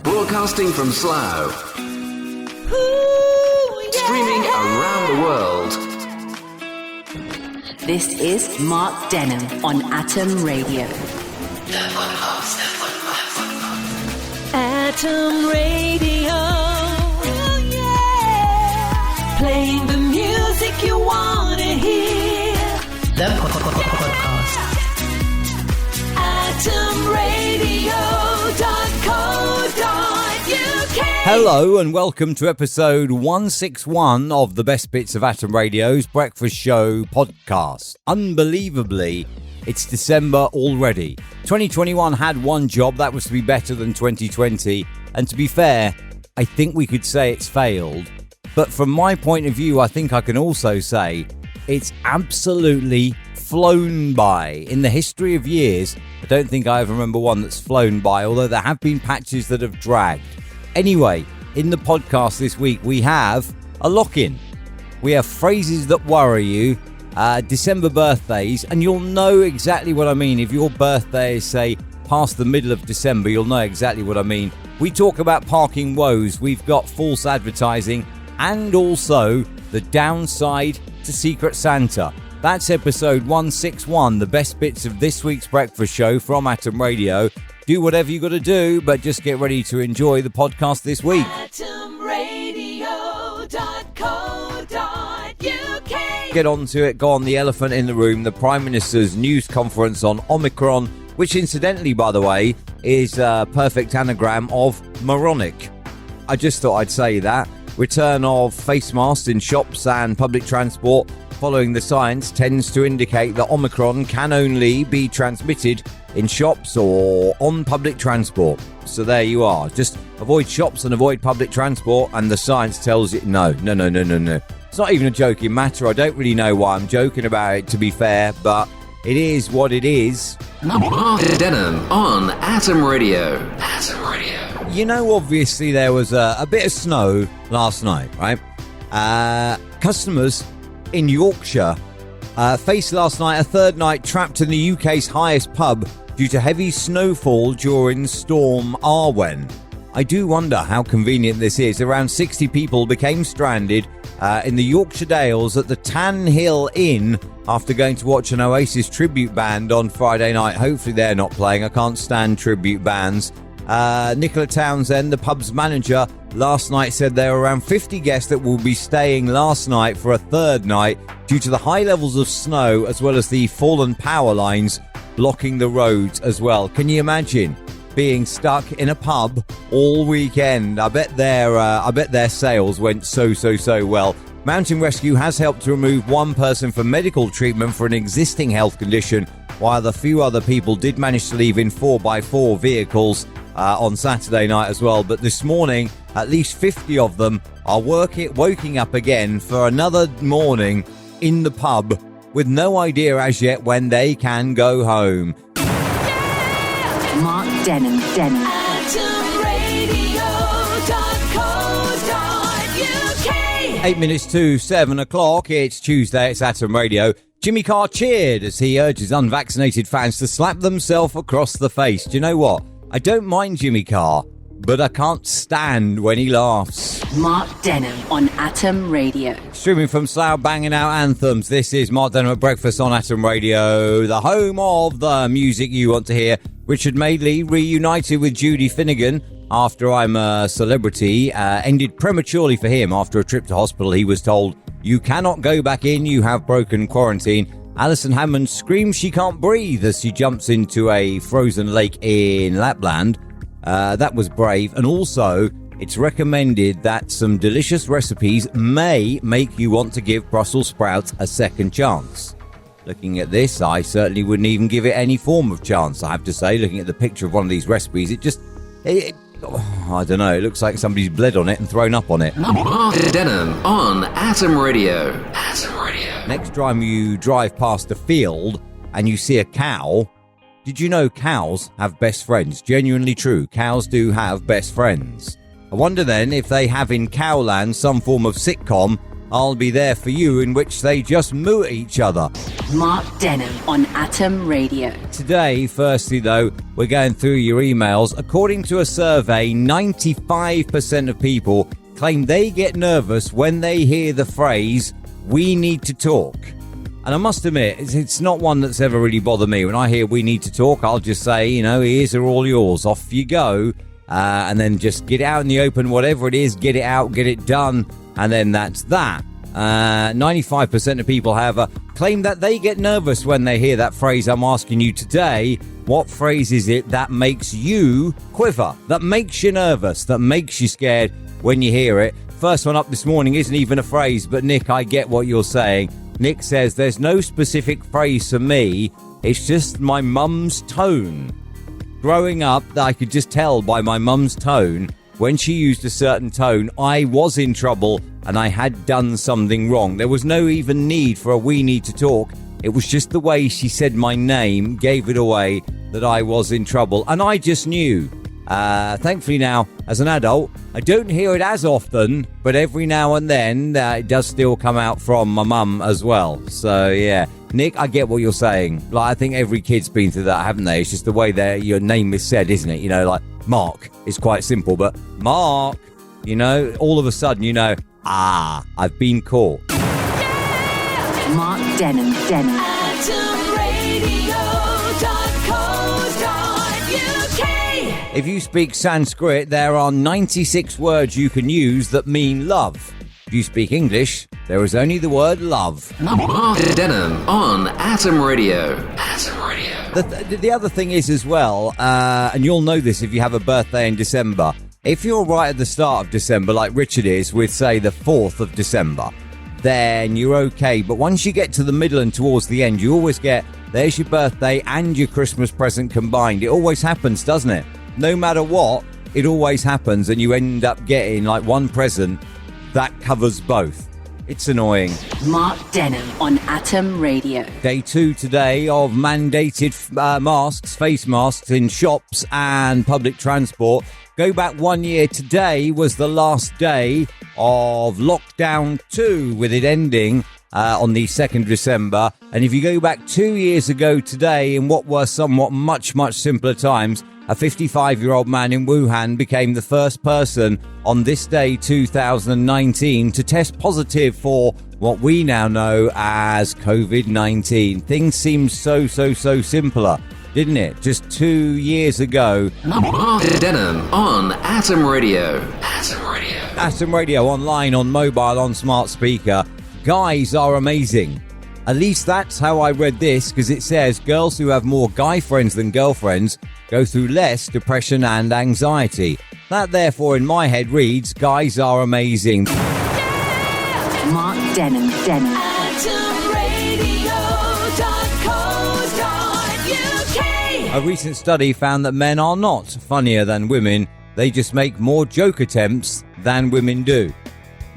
Broadcasting from Slough. Streaming around the world. This is Mark Denholm on Atom Radio. Atom Radio. Oh, yeah. Playing the music you want to hear. The podcast. AtomRadio.co.uk. Hello and welcome to episode 161 of the Best Bits of Atom Radio's Breakfast Show podcast. Unbelievably, it's December already. 2021 had one job, that was to be better than 2020. And to be fair, I think we could say it's failed. But from my point of view, I think I can also say it's absolutely flown by. In the history of years, I don't think I ever remember one that's flown by, although there have been patches that have dragged. Anyway, in the podcast this week, we have a lock-in. We have phrases that worry you, December birthdays, and you'll know exactly what I mean. If your birthday is, say, past the middle of December, you'll know exactly what I mean. We talk about parking woes. We've got false advertising and also the downside to Secret Santa. That's episode 161, the best bits of this week's breakfast show from Atom Radio. Do whatever you got to do, but just get ready to enjoy the podcast this week. AtomRadio.co.uk. Get on to it. Go on, the elephant in the room, the Prime Minister's news conference on Omicron, which incidentally, by the way, is a perfect anagram of moronic. I just thought I'd say that. Return of face masks in shops and public transport following the science tends to indicate that Omicron can only be transmitted in shops or on public transport. So there you are. Just avoid shops and avoid public transport, and the science tells you no. It's not even a joking matter. I don't really know why I'm joking about it, to be fair, but it is what it is. Mark Denholm on Atom Radio. Atom Radio. You know, obviously there was a bit of snow last night, right? Customers in Yorkshire faced last night a third night trapped in the UK's highest pub due to heavy snowfall during Storm Arwen. I do wonder how convenient this is. Around 60 people became stranded in the Yorkshire Dales at the Tan Hill Inn after going to watch an Oasis tribute band on Friday night. Hopefully they're not playing. I can't stand tribute bands. Nicola Townsend, the pub's manager, last night said there were around 50 guests that will be staying last night for a third night due to the high levels of snow as well as the fallen power lines blocking the roads as well. Can you imagine being stuck in a pub all weekend? I bet their sales went so well. Mountain Rescue has helped to remove one person for medical treatment for an existing health condition, while a few other people did manage to leave in 4x4 vehicles on Saturday night as well. But this morning, at least 50 of them are waking up again for another morning in the pub with no idea as yet when they can go home. Mark Denholm. AtomRadio.co.uk. 8 minutes to 7 o'clock. It's Tuesday. It's Atom Radio. Jimmy Carr cheered as he urges unvaccinated fans to slap themselves across the face. Do you know what? I don't mind Jimmy Carr, but I can't stand when he laughs. Mark Denholm on Atom Radio. Streaming from Slough, banging out anthems. This is Mark Denholm at Breakfast on Atom Radio, the home of the music you want to hear. Richard Madeley reunited with Judy Finnegan after I'm a Celebrity. Ended prematurely for him after a trip to hospital. He was told, "You cannot go back in, you have broken quarantine." Alison Hammond screams she can't breathe as she jumps into a frozen lake in Lapland. That was brave. And also, it's recommended that some delicious recipes may make you want to give Brussels sprouts a second chance. Looking at this, I certainly wouldn't even give it any form of chance, I have to say. Looking at the picture of one of these recipes, I don't know, it looks like somebody's bled on it and thrown up on it. Mark Denholm on Atom Radio. Atom Radio. Next time you drive past a field and you see a cow, did you know cows have best friends? Genuinely true, cows do have best friends. I wonder then if they have in Cowland some form of sitcom I'll be there for you, in which they just moo at each other. Mark Denham on Atom Radio. Today, firstly though, we're going through your emails. According to a survey, 95% of people claim they get nervous when they hear the phrase, "we need to talk." And I must admit, it's not one that's ever really bothered me. When I hear "we need to talk," I'll just say, ears are all yours, off you go. And then just get out in the open, whatever it is, get it out, get it done, and then that's that. 95% of people, however, claim that they get nervous when they hear that phrase. I'm asking you today, what phrase is it that makes you quiver, that makes you nervous, that makes you scared when you hear it? First one up this morning isn't even a phrase, but Nick, I get what you're saying. Nick says, there's no specific phrase for me, it's just my mum's tone. Growing up, I could just tell by my mum's tone, when she used a certain tone, I was in trouble and I had done something wrong. There was no even need for a "we need to talk." It was just the way she said my name gave it away that I was in trouble. And I just knew. Thankfully now, as an adult, I don't hear it as often, but every now and then it does still come out from my mum as well. So yeah, Nick, I get what you're saying. I think every kid's been through that, haven't they? It's just the way your name is said, isn't it? Like Mark is quite simple, but Mark, all of a sudden, I've been caught. Yeah! Mark Denham. If you speak Sanskrit, there are 96 words you can use that mean love. If you speak English, there is only the word love. Mark Denham on Atom Radio. Atom Radio. The other thing is as well, and you'll know this if you have a birthday in December, if you're right at the start of December, like Richard is with, say, the 4th of December, then you're okay. But once you get to the middle and towards the end, you always get, there's your birthday and your Christmas present combined. It always happens, doesn't it? No matter what, it always happens, and you end up getting like one present that covers both. It's annoying. Mark Denham on Atom Radio. Day 2 today of mandated masks, face masks in shops and public transport. Go back 1 year. Today was the last day of lockdown 2, with it ending on the 2nd of December. And if you go back 2 years ago today, in what were somewhat much simpler times, a 55-year-old man in Wuhan became the first person on this day, 2019, to test positive for what we now know as COVID-19. Things seemed so simpler, didn't it? Just 2 years ago. Mark Denham on Atom Radio. Atom Radio. Atom Radio, online, on mobile, on smart speaker. Guys are amazing. At least that's how I read this, because it says girls who have more guy friends than girlfriends go through less depression and anxiety. That therefore in my head reads, guys are amazing. Yeah! Mark Denham. AtomRadio.co.uk. A recent study found that men are not funnier than women. They just make more joke attempts than women do.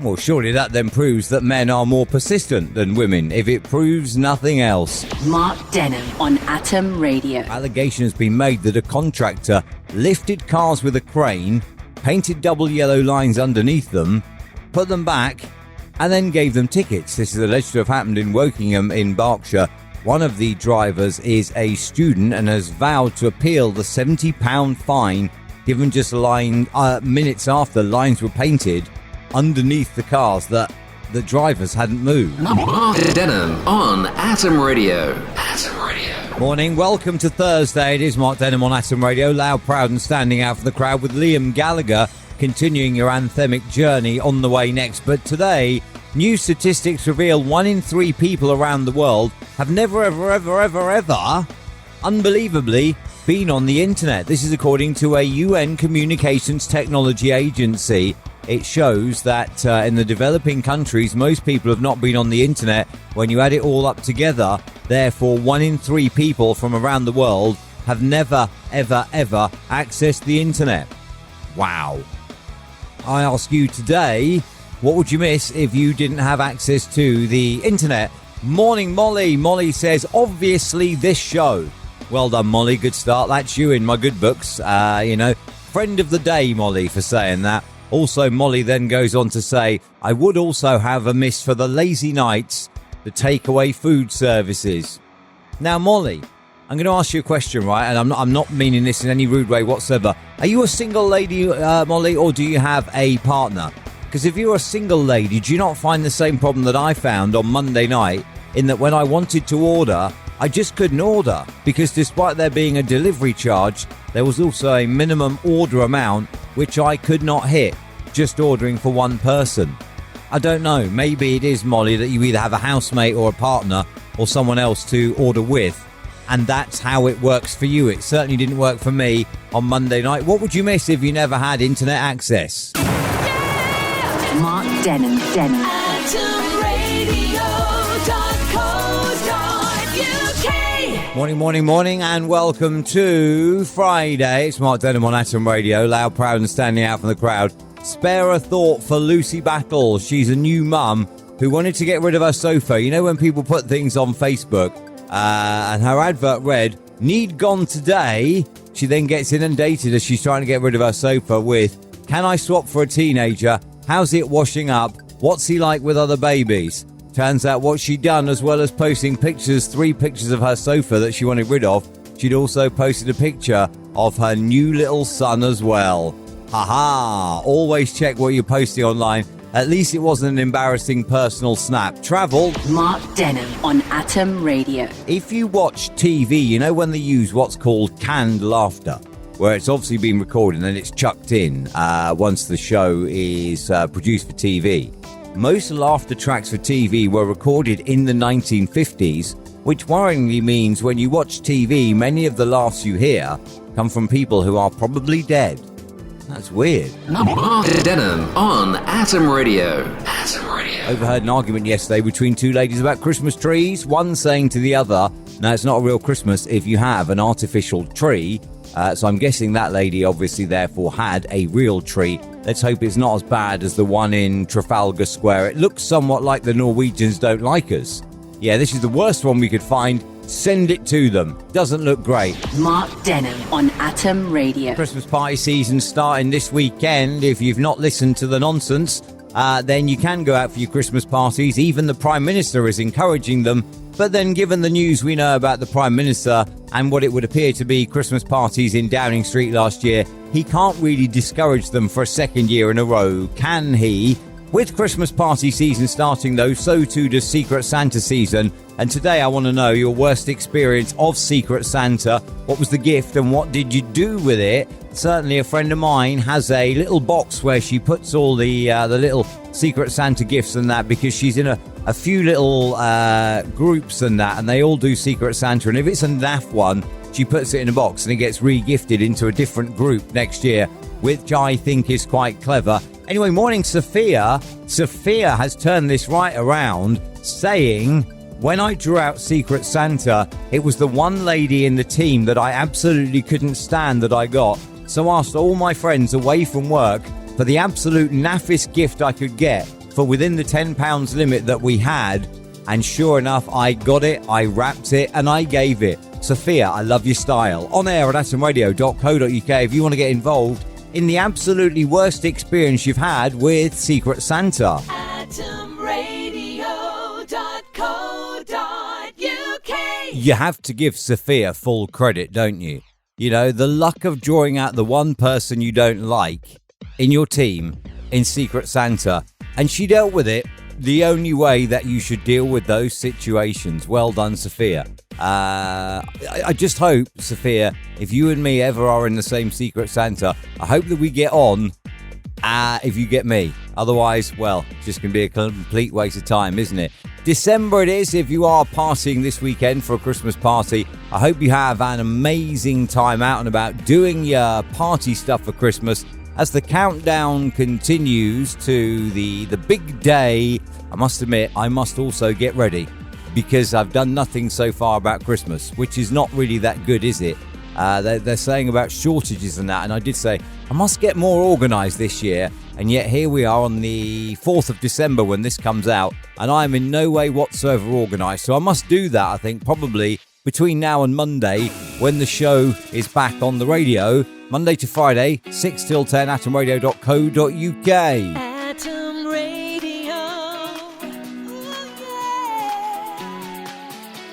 Well, surely that then proves that men are more persistent than women, if it proves nothing else. Mark Denham on Atom Radio. Allegation has been made that a contractor lifted cars with a crane, painted double yellow lines underneath them, put them back, and then gave them tickets. This is alleged to have happened in Wokingham in Berkshire. One of the drivers is a student and has vowed to appeal the £70 fine given just minutes after lines were painted underneath the cars that the drivers hadn't moved. Mark Denham on Atom Radio. Atom Radio. Morning, welcome to Thursday. It is Mark Denham on Atom Radio, loud, proud and standing out for the crowd, with Liam Gallagher continuing your anthemic journey on the way next. But today, new statistics reveal 1 in 3 people around the world have never, ever, unbelievably, been on the internet. This is according to a UN Communications Technology Agency. It shows that in the developing countries, most people have not been on the internet. When you add it all up together, therefore 1 in 3 people from around the world have never, ever accessed the internet. Wow. I ask you today, what would you miss if you didn't have access to the internet? Morning, Molly. Molly says, obviously this show. Well done, Molly. Good start. That's you in my good books. Friend of the day, Molly, for saying that. Also, Molly then goes on to say, I would also have a miss for the lazy nights, the takeaway food services. Now, Molly, I'm going to ask you a question, right? And I'm not meaning this in any rude way whatsoever. Are you a single lady, Molly, or do you have a partner? Because if you're a single lady, do you not find the same problem that I found on Monday night, in that when I wanted to order, I just couldn't order? Because despite there being a delivery charge, there was also a minimum order amount which I could not hit, just ordering for one person. I don't know, maybe it is, Molly, that you either have a housemate or a partner or someone else to order with, and that's how it works for you. It certainly didn't work for me on Monday night. What would you miss if you never had internet access? Mark Denholm. Morning, and welcome to Friday. It's Mark Denholm on Atom Radio, loud, proud and standing out from the crowd. Spare a thought for Lucy Battle. She's a new mum who wanted to get rid of her sofa. You know when people put things on Facebook and her advert read, need gone today. She then gets inundated as she's trying to get rid of her sofa with, can I swap for a teenager? How's it washing up? What's he like with other babies? Turns out what she'd done, as well as posting pictures, 3 pictures of her sofa that she wanted rid of, she'd also posted a picture of her new little son as well. Haha! Always check what you're posting online. At least it wasn't an embarrassing personal snap. Travel. Mark Denholm on Atom Radio. If you watch TV, you know when they use what's called canned laughter, where it's obviously been recorded and then it's chucked in once the show is produced for TV. Most laughter tracks for TV were recorded in the 1950s, which worryingly means when you watch TV, many of the laughs you hear come from people who are probably dead. That's weird. Mark Denholm on Atom Radio. Atom Radio. Overheard an argument yesterday between 2 ladies about Christmas trees, one saying to the other, no, it's not a real Christmas if you have an artificial tree. So I'm guessing that lady obviously therefore had a real tree. Let's hope it's not as bad as the one in Trafalgar Square. It looks somewhat like the Norwegians don't like us. Yeah, this is the worst one we could find. Send it to them. Doesn't look great. Mark Denholm on Atom Radio. Christmas party season starting this weekend. If you've not listened to the nonsense, then you can go out for your Christmas parties. Even the Prime Minister is encouraging them. But then given the news we know about the Prime Minister and what it would appear to be Christmas parties in Downing Street last year, he can't really discourage them for a second year in a row, can he? With Christmas party season starting though, so too does Secret Santa season. And today I want to know your worst experience of Secret Santa. What was the gift and what did you do with it? Certainly a friend of mine has a little box where she puts all the little Secret Santa gifts and that, because she's in a few little groups and that, and they all do Secret Santa. And if it's a naff one, she puts it in a box and it gets re-gifted into a different group next year, which I think is quite clever. Anyway, morning, Sophia. Sophia has turned this right around, saying, when I drew out Secret Santa, it was the one lady in the team that I absolutely couldn't stand that I got. So I asked all my friends away from work for the absolute naffest gift I could get for within the £10 limit that we had. And sure enough, I got it, I wrapped it, and I gave it. Sophia, I love your style. On air at atomradio.co.uk if you want to get involved in the absolutely worst experience you've had with Secret Santa. atomradio.co.uk. You have to give Sophia full credit, don't you? You know, the luck of drawing out the one person you don't like in your team in Secret Santa. And she dealt with it the only way that you should deal with those situations. Well done, Sophia. I just hope, Sophia, if you and me ever are in the same Secret Santa, I hope that we get on if you get me. Otherwise, well, it's just going to be a complete waste of time, isn't it? December it is. If you are partying this weekend for a Christmas party, I hope you have an amazing time out and about doing your party stuff for Christmas. As the countdown continues to the big day, I must admit, I must also get ready, because I've done nothing so far about Christmas, which is not really that good, is it? They're saying about shortages and that, and I did say I must get more organised this year, and yet here we are on the 4th of December when this comes out, and I'm in no way whatsoever organised, so I must do that, I think, probably between now and Monday when the show is back on the radio. Monday to Friday, 6 till 10, atomradio.co.uk. Atom Radio.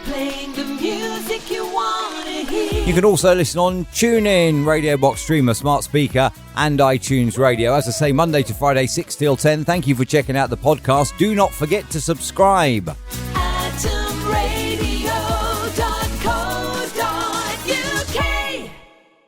Playing the music you want to hear. You can also listen on TuneIn, Radio Box Streamer, Smart Speaker, and iTunes Radio. As I say, Monday to Friday, 6 till 10. Thank you for checking out the podcast. Do not forget to subscribe. Atom Radio.